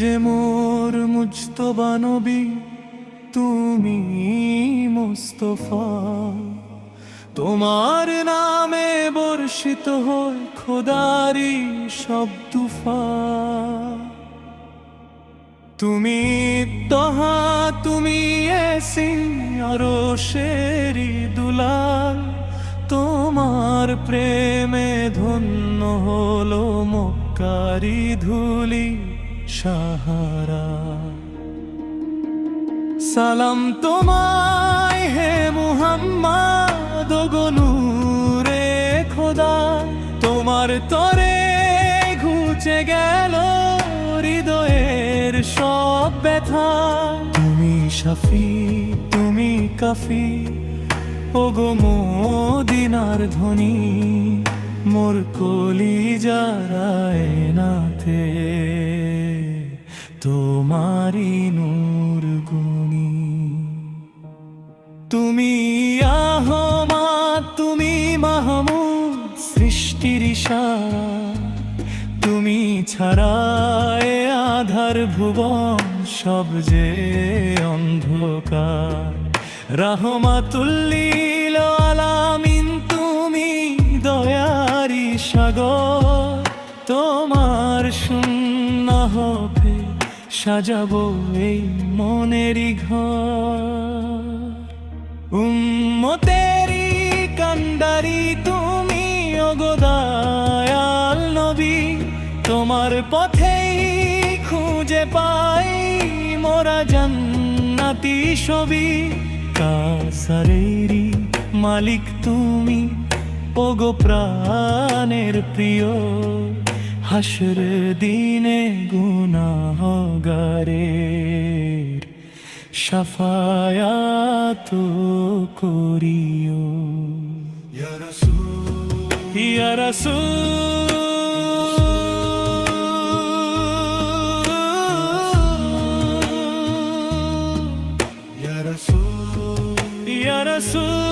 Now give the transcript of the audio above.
যে মোর মুজতবা নবী, তুমি মুস্তফা। তোমার নামে বর্ষিত হয় খোদারি সব তুফা। তুমি তহা, তুমি ইয়াসিন আরশেরি দুলাল। তোমার প্রেমে ধন্য হলো মক্কারি ধুলি সাহারা। সালাম তোমায় হে মুহাম্মদ, গো নূরে খোদা। তোমার তরে ঘুচে গেল হৃদয়ের সব ব্যথা। তুমি শাফি, তুমি কাফি, ও গো মদিনার ধ্বনি। মোর কলিজারায় নাথে তোমারি নূর গুনি। তুমি আহমদ, তুমি মাহমুদ, সৃষ্টির ইশারা। তুমি ছাড়া এ আধার ভুবন সব যে অন্ধকার। রাহমাতুল্লিল আলামিন, তুমি দয়ারি সাগর। তোমার শূন্য হবে সাজাবো এই মনেরই ঘর। উম্মতেরি কান্ডারি তুমি, ওগো দয়াল নবী। তোমার পথেই খুঁজে পাই মোরা জান্নাতি ছবি। কাসারেরি মালিক তুমি, ওগো প্রাণের প্রিয়। হাসর দিনে গুনাহগারের শাফায়াত করিও। ইয়া রাসূল, ইয়া রাসূল, ইয়া রাসূল, ইয়া রাসূল।